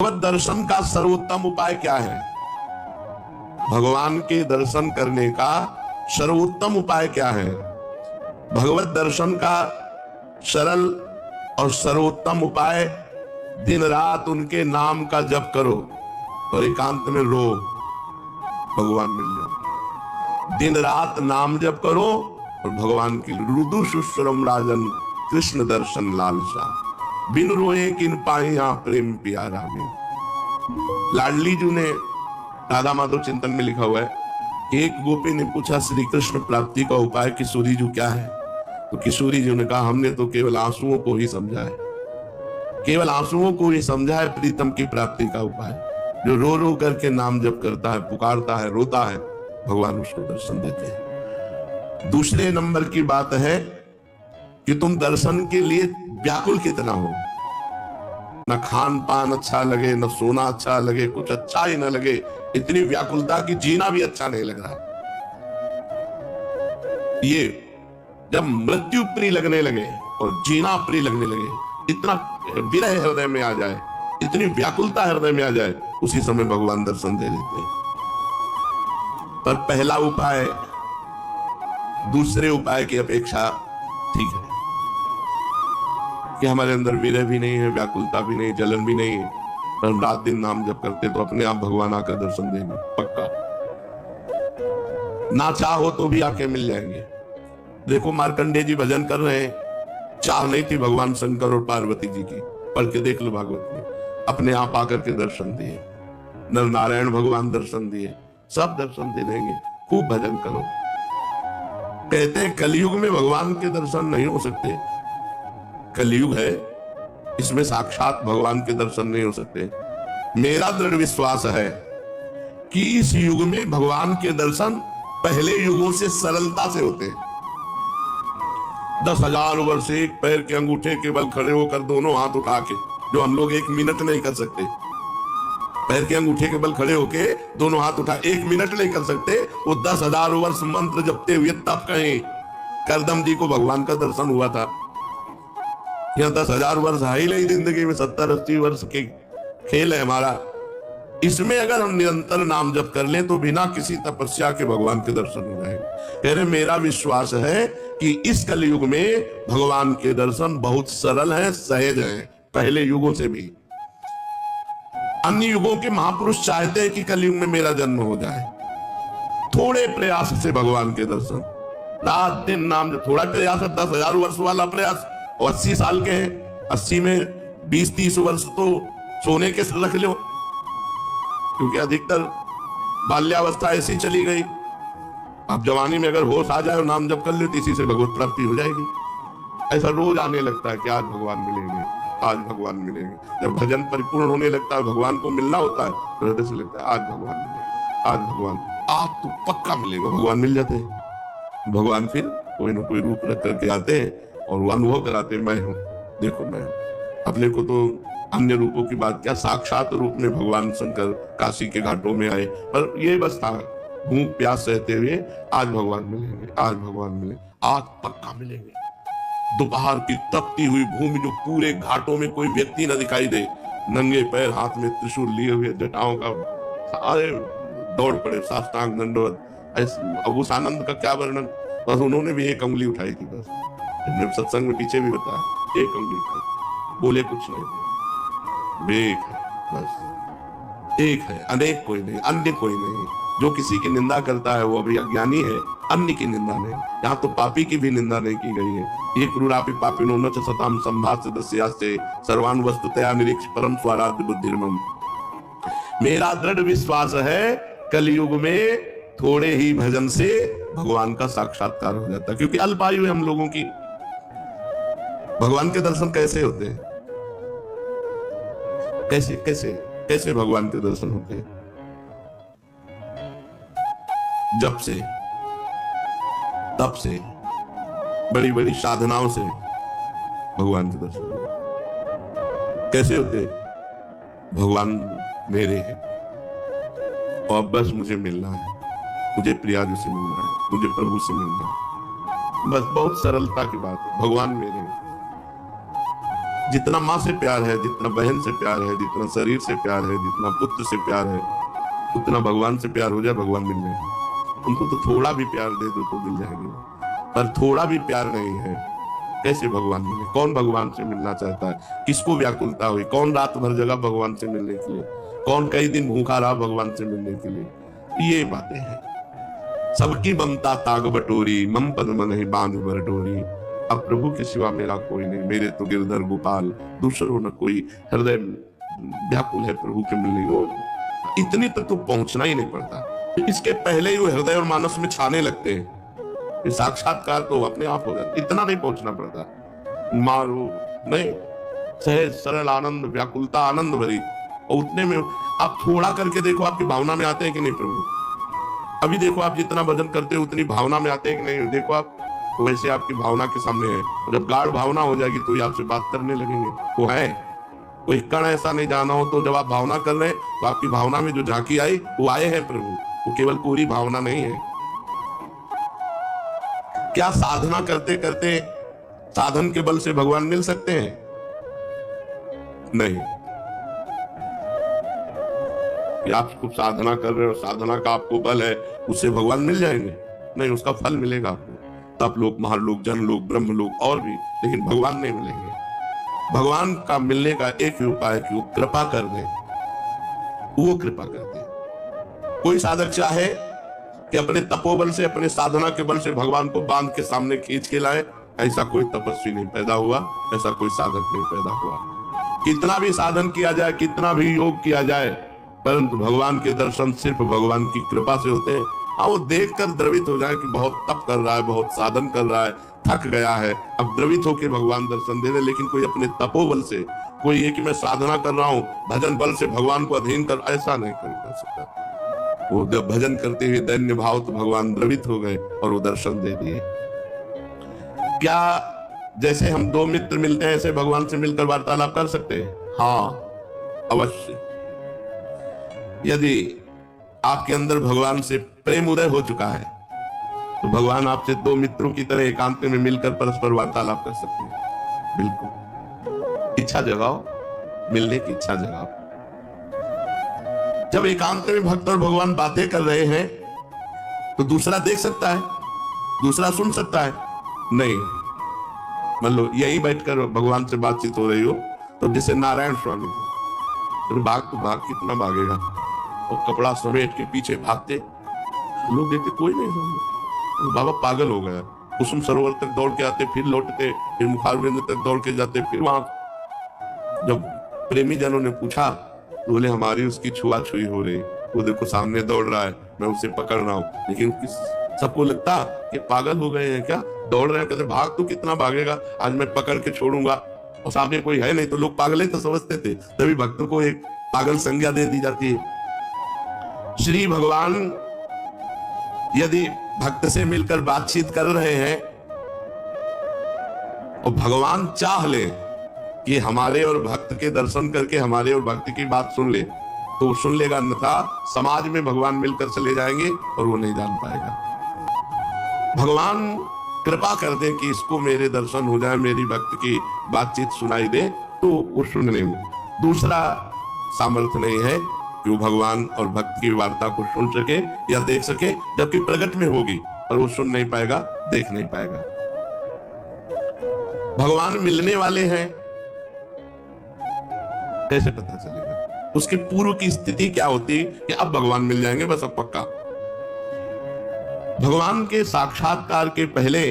भगवत दर्शन का सर्वोत्तम उपाय क्या है? भगवान के दर्शन करने का सर्वोत्तम उपाय क्या है? भगवत दर्शन का सरल और सर्वोत्तम उपाय, दिन रात उनके नाम का जप करो और एकांत में रो, भगवान मिल जाओ। दिन रात नाम जप करो और भगवान की रुदु सुश्रम राजन कृष्ण दर्शन लालसा, बिन रोए किन पाइया प्रेम प्यारा में। लाडली जी ने राधा माधव चिंतन में लिखा हुआ है, एक गोपी ने पूछा श्री कृष्ण प्राप्ति का उपाय किशोरी जी क्या है? तो किशोरी जी ने कहा, हमने तो केवल आंसुओं को ही समझा है, केवल आंसुओं को ही समझा है प्रीतम की प्राप्ति का उपाय। जो रो रो करके नाम जप करता है, पुकारता है, रोता है, भगवान उसको दर्शन देते हैं। दूसरे नंबर की बात है कि तुम दर्शन के लिए व्याकुल कितना हो। न खान पान अच्छा लगे, न सोना अच्छा लगे, कुछ अच्छा ही न लगे, इतनी व्याकुलता कि जीना भी अच्छा नहीं लग रहा। ये जब मृत्यु प्रिय लगने लगे और जीना प्रिय लगने लगे, इतना विरह हृदय में आ जाए, इतनी व्याकुलता हृदय में आ जाए, उसी समय भगवान दर्शन दे देते हैं। पर पहला उपाय दूसरे उपाय की अपेक्षा ठीक है कि हमारे अंदर विरह भी नहीं है, व्याकुलता भी नहीं, जलन भी नहीं है, पर हम रात दिन नाम जप करते तो अपने आप भगवान आकर दर्शन देंगे, पक्का। ना चाहो तो भी आके मिल जाएंगे। देखो मार्कंडेय जी भजन कर रहे हैं, चाह नहीं थी भगवान शंकर और पार्वती जी की, पढ़ के देख लो भागवत में, अपने आप आकर के दर्शन दिए। नर नारायण भगवान दर्शन दिए, सब दर्शन दे देंगे। खूब भजन करो। कहते हैं कलयुग में भगवान के दर्शन नहीं हो सकते, कलयुग है, इसमें साक्षात भगवान के दर्शन नहीं हो सकते। मेरा दृढ़ विश्वास है कि इस युग में भगवान के दर्शन पहले युगों से सरलता से होते हैं। 10,000 वर्ष एक पैर के अंगूठे के बल खड़े होकर दोनों हाथ उठा के, जो हम लोग 1 मिनट नहीं कर सकते, पैर के अंगूठे के बल खड़े होके दोनों हाथ उठा 1 मिनट नहीं कर सकते, वो 10,000 वर्ष मंत्र जपते हुए तब कहीं करदम जी को भगवान का दर्शन हुआ था। यह 10,000 वर्ष है ही नहीं जिंदगी में, 70-80 वर्ष के खेल है हमारा। इसमें अगर हम निरंतर नाम जप कर लें तो बिना किसी तपस्या के भगवान के दर्शन हो जाएंगे। कह रहे मेरा विश्वास है कि इस कलयुग में भगवान के दर्शन बहुत सरल हैं, सहज हैं, पहले युगों से भी। अन्य युगों के महापुरुष चाहते हैं कि कलयुग में मेरा जन्म हो जाए, थोड़े प्रयास से भगवान के दर्शन, रात दिन नाम जप, थोड़ा प्रयास है, 10,000 वर्ष वाला प्रयास, और 80 साल के हैं, 80 में 20-30 वर्ष तो सोने के रख लो, क्योंकि अधिकतर बाल्यावस्था ऐसी चली गई। अब जवानी में अगर होश आ जाए और नाम जप कर ले तो इसी से भगवत प्राप्ति हो जाएगी। ऐसा रोज आने लगता है कि आज भगवान मिलेंगे, आज भगवान मिलेंगे। जब भजन परिपूर्ण होने लगता है, भगवान को मिलना होता है, तो हृदय से लगता है आज भगवान मिलेंगे, आज भगवान, आज तो पक्का मिलेगा। भगवान मिल जाते हैं। भगवान फिर कोई ना कोई रूप रख करके आते हैं और वो अनुभव कराते हैं, मैं हूं, देखो मैं हूं। अपने को तो अन्य रूपों की बात क्या, साक्षात रूप में भगवान शंकर काशी के घाटों में आए, पर ये बस था भूख प्यास सहते हुए, आज भगवान मिलेंगे, आज भगवान मिलेंगे, आज पक्का मिलेंगे। दोपहर की तपती हुई भूमि, जो पूरे घाटों में कोई व्यक्ति न दिखाई दे, नंगे पैर हाथ में त्रिशूल लिए हुए, जटाओं का, सारे दौड़ पड़े, साष्टांग दंडवत। अब उस आनंद का क्या वर्णन, बस उन्होंने भी एक उंगली उठाई थी, बस सत्संग में पीछे भी बताया, एक उंगली उठाई, बोले कुछ नहीं, एक है, बस एक है, अनेक कोई नहीं, अन्य कोई नहीं। जो किसी की निंदा करता है वो अभी अज्ञानी है, अन्य की निंदा नहीं। यहाँ तो पापी की भी निंदा नहीं की गई है। ये क्रूरापि पापिनो न च सताम संभाष्य दस्यास्ते सर्वान् वस्तुतया निरीक्ष परम स्वाराध्य बुद्धिर्मम। मेरा दृढ़ विश्वास है कलयुग में थोड़े ही भजन से भगवान का साक्षात्कार हो जाता है, क्योंकि अल्पायु है हम लोगों की। भगवान के दर्शन कैसे होते हैं, कैसे कैसे कैसे भगवान के दर्शन होते हैं? जब से, तब से, बड़ी बड़ी साधनाओं से भगवान के दर्शन कैसे होते? भगवान मेरे हैं और बस मुझे मिलना है, मुझे प्रियाजू से मिलना है, मुझे प्रभु से मिलना है, बस बहुत सरलता की बात है। भगवान मेरे हैं, जितना माँ से प्यार है, जितना बहन से प्यार है, जितना शरीर से प्यार है, जितना पुत्र से प्यार है, उतना भगवान से प्यार हो जाए, भगवान मिल जाए। उनको तो थोड़ा भी प्यार दे दो तो मिल जाएंगे, पर थोड़ा भी प्यार नहीं है, कैसे भगवान मिले? कौन भगवान से मिलना चाहता है? किसको व्याकुलता हुई? कौन रात भर जगह भगवान से मिलने के लिए? कौन कई दिन भूखा रहा भगवान से मिलने के लिए? ये बातें हैं। सबकी ममता ताग बटोरी, मम पद मन ही बांध बर डोरी। अब प्रभु के सिवा मेरा कोई नहीं, मेरे तो गिरधर गोपाल, दूसरों न कोई। हृदय व्याकुल है प्रभु के मिलने को। इतनी तक तो पहुंचना ही नहीं पड़ता, इसके पहले ही वो हृदय और मानस में छाने लगते हैं। ये साक्षात्कार तो अपने आप हो जाता, इतना नहीं पहुंचना पड़ता। मारो नहीं, सहज सरल आनंद, व्याकुलता आनंद भरी, और उतने में आप थोड़ा करके देखो, आपकी भावना में आते हैं कि नहीं प्रभु? अभी देखो आप जितना भजन करते हो उतनी भावना में आते हैं कि नहीं? देखो आप, तो वैसे आपकी भावना के सामने है। जब गाढ़ भावना हो जाएगी तो ये आपसे बात करने लगेंगे। वो है, कोई कण ऐसा नहीं जाना हो, तो जब आप भावना कर रहे हैं तो आपकी भावना में जो झांकी आई वो आए हैं प्रभु, वो केवल पूरी भावना नहीं है। क्या साधना करते करते साधन के बल से भगवान मिल सकते हैं? नहीं। कि आप खूब साधना कर रहे हो, साधना का आपको बल है, उससे भगवान मिल जाएंगे? नहीं, उसका फल मिलेगा आपको तप लोक, महालोक, जनलोक, ब्रह्म लोक और भी, लेकिन भगवान नहीं मिलेंगे। भगवान का मिलने का एक ही उपाय है कि वो कृपा कर दे, वो कृपा कर दे। कोई साधक चाहे कि अपने तपोबल से, अपने साधना के बल से भगवान को बांध के सामने खींच के लाए, ऐसा कोई तपस्वी नहीं पैदा हुआ, ऐसा कोई साधक नहीं पैदा हुआ। कितना भी साधन किया जाए, कितना भी योग किया जाए, परंतु भगवान के दर्शन सिर्फ भगवान की कृपा से होते हैं। हाँ, वो देखकर द्रवित हो जाए कि बहुत तप कर रहा है, बहुत साधन कर रहा है, थक गया है, अब द्रवित होकर भगवान दर्शन दे रहे, लेकिन कोई अपने तपोबल से, कोई ये कि मैं साधना कर रहा हूँ भजन बल से भगवान को अधीन कर, ऐसा नहीं कर सकता। वो जब भजन करते हुए दैन्य भाव तो भगवान द्रवित हो गए और वो दर्शन दे दिए। क्या जैसे हम दो मित्र मिलते हैं ऐसे भगवान से मिलकर वार्तालाप कर सकते हैं? हाँ, अवश्य। यदि आपके अंदर भगवान से प्रेम उदय हो चुका है तो भगवान आपसे दो मित्रों की तरह एकांत में मिलकर परस्पर वार्तालाप कर सकते हैं। बिल्कुल, इच्छा जगाओ, मिलने की इच्छा जगाओ। जब एकांत में भक्त और भगवान बातें कर रहे हैं तो दूसरा देख सकता है, दूसरा सुन सकता है? नहीं। मान लो यही बैठकर भगवान से बातचीत हो रही हो, तो जैसे नारायण स्वामी, तो भाग तो भाग, कितना भागेगा, और कपड़ा समेट के पीछे भागते, लोग देखते कोई नहीं समझे, बाबा पागल हो गया। कुसुम सरोवर तक दौड़ के आते, फिर लौटते, फिर मुखारबिंद तक दौड़ के जाते, फिर वहां जब प्रेमी जनों ने पूछा तो बोले हमारी उसकी छुआ-छुई हो रही, वो देखो सामने दौड़ रहा है, मैं उसे पकड़ रहा हूँ। लेकिन सबको लगता कि पागल हो गए हैं क्या, दौड़ रहे हैं, कहते भाग तो कितना भागेगा, आज मैं पकड़ के छोड़ूंगा, और सामने कोई है नहीं, तो लोग पागल ही तो समझते थे। तभी भक्तों को एक पागल संज्ञा दे दी जाती है। श्री भगवान यदि भक्त से मिलकर बातचीत कर रहे हैं और भगवान चाह ले कि हमारे और भक्त के दर्शन करके हमारे और भक्त की बात सुन ले, तो वो सुन लेगा, अन्यथा समाज में भगवान मिलकर चले जाएंगे और वो नहीं जान पाएगा। भगवान कृपा कर दे कि इसको मेरे दर्शन हो जाए, मेरी भक्त की बातचीत सुनाई दे, तो वो सुनने में दूसरा सामर्थ्य नहीं है कि वो भगवान और भक्त की वार्ता को सुन सके या देख सके, जबकि प्रकट में होगी और वो सुन नहीं पाएगा, देख नहीं पाएगा। भगवान मिलने वाले हैं, कैसे पता चलेगा? उसके पूर्व की स्थिति क्या होती कि अब भगवान मिल जाएंगे, बस अब पक्का। भगवान के साक्षात्कार के पहले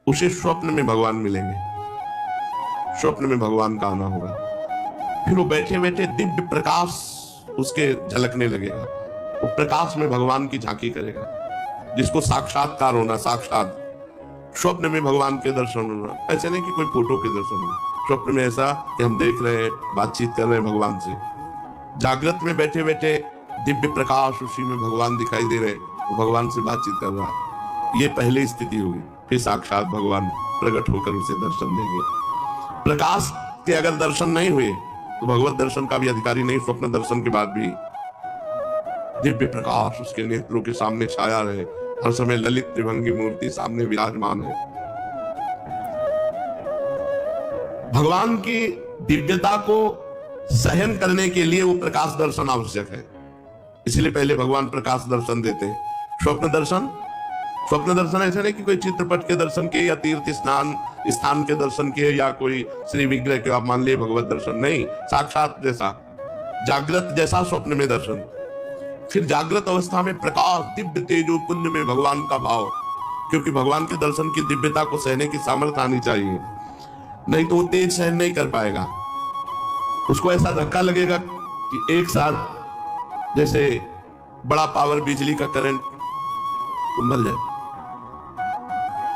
उसे स्वप्न में भगवान मिलेंगे, स्वप्न में भगवान का आना होगा, फिर वो बैठे बैठे दिव्य प्रकाश उसके झलकने लगेगा, वो प्रकाश में भगवान की झांकी करेगा, जिसको साक्षात्कार होना। साक्षात स्वप्न में भगवान के दर्शन होना, ऐसे नहीं कि कोई फोटो के दर्शन होना, स्वप्न में ऐसा कि हम देख रहे हैं, बातचीत कर रहे हैं भगवान से। जागृत में बैठे बैठे दिव्य प्रकाश, उसी में भगवान दिखाई दे रहे, वो भगवान से बातचीत कर रहा है, ये पहली स्थिति होगी। फिर साक्षात भगवान प्रकट होकर उसे दर्शन देंगे। प्रकाश के अगर दर्शन नहीं हुए तो भगवत दर्शन का भी अधिकारी नहीं। स्वप्न दर्शन के बाद भी दिव्य प्रकाश उसके नेत्रों के सामने छाया रहे, हर समय ललित त्रिभंगी मूर्ति सामने विराजमान है। भगवान की दिव्यता को सहन करने के लिए वो प्रकाश दर्शन आवश्यक है। इसलिए पहले भगवान प्रकाश दर्शन देते हैं। स्वप्न दर्शन ऐसे नहीं कि कोई चित्रपट के दर्शन के या तीर्थ स्थान के दर्शन के या कोई श्री विग्रह के आप मान लिए भगवत दर्शन नहीं, साक्षात जैसा जागृत जैसा स्वप्न में दर्शन। फिर जागृत अवस्था में प्रकाश दिव्य तेजो पुण्य में भगवान का भाव, क्योंकि भगवान के दर्शन की दिव्यता को सहने की सामर्थ्य आनी चाहिए, नहीं तो वो तेज सहन नहीं कर पाएगा। उसको ऐसा धक्का लगेगा कि एक साथ जैसे बड़ा पावर बिजली का करंट मर जाए,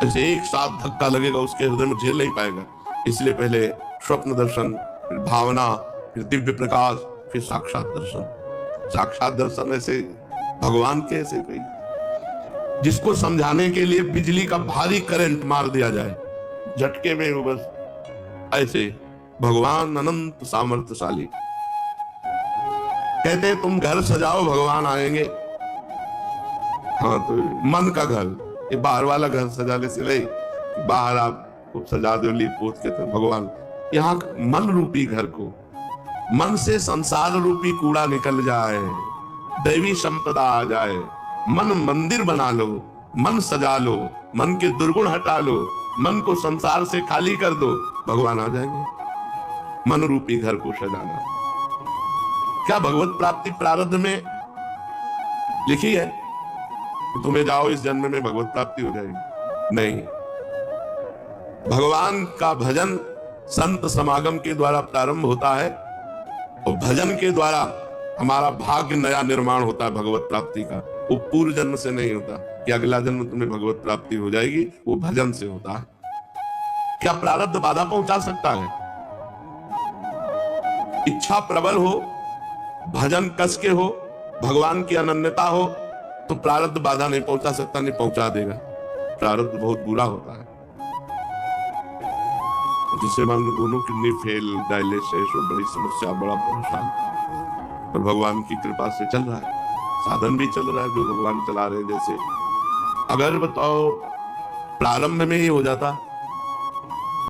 ऐसे एक साथ धक्का लगेगा उसके हृदय में, झेल नहीं पाएगा। इसलिए पहले स्वप्न दर्शन, फिर भावना, फिर दिव्य प्रकाश, फिर साक्षात दर्शन। साक्षात दर्शन ऐसे भगवान के ऐसे कोई जिसको समझाने के लिए बिजली का भारी करंट मार दिया जाए, झटके में वो बस ऐसे भगवान अनंत सामर्थ्यशाली। कहते हैं तुम घर सजाओ भगवान आएंगे। हाँ, तो मन का घर, ये बाहर वाला घर सजाने से नहीं, बाहर आप खूब सजा दो लीप पोत के, तो भगवान यहाँ मन रूपी घर को, मन से संसार रूपी कूड़ा निकल जाए, दैवी संपदा आ जाए, मन मंदिर बना लो, मन सजा लो, मन के दुर्गुण हटा लो, मन को संसार से खाली कर दो, भगवान आ जाएंगे। मन रूपी घर को सजाना। क्या भगवत प्राप्ति प्रारब्ध में लिखी है तुम्हें जाओ इस जन्म में भगवत प्राप्ति हो जाएगी? नहीं, भगवान का भजन संत समागम के द्वारा प्रारंभ होता है और भजन के द्वारा हमारा भाग्य नया निर्माण होता है भगवत प्राप्ति का। वो पूर्व जन्म से नहीं होता कि अगला जन्म तुम्हें भगवत प्राप्ति हो जाएगी, वो भजन से होता है। क्या प्रारब्ध बाधा पहुंचा सकता है? इच्छा प्रबल हो, भजन कस के हो, भगवान की अनन्यता हो, तो प्रारब्ध बाधा नहीं पहुंचा सकता, नहीं पहुंचा देगा। प्रारब्ध बहुत बुरा होता है। जिसे मान लो दोनों किडनी फेल, डायलिसिस, बड़ी समस्या, बड़ा परेशान, पर भगवान की कृपा से चल रहा है, साधन भी चल रहा है जो भगवान चला रहे हैं। जैसे अगर बताओ प्रारंभ में ही हो जाता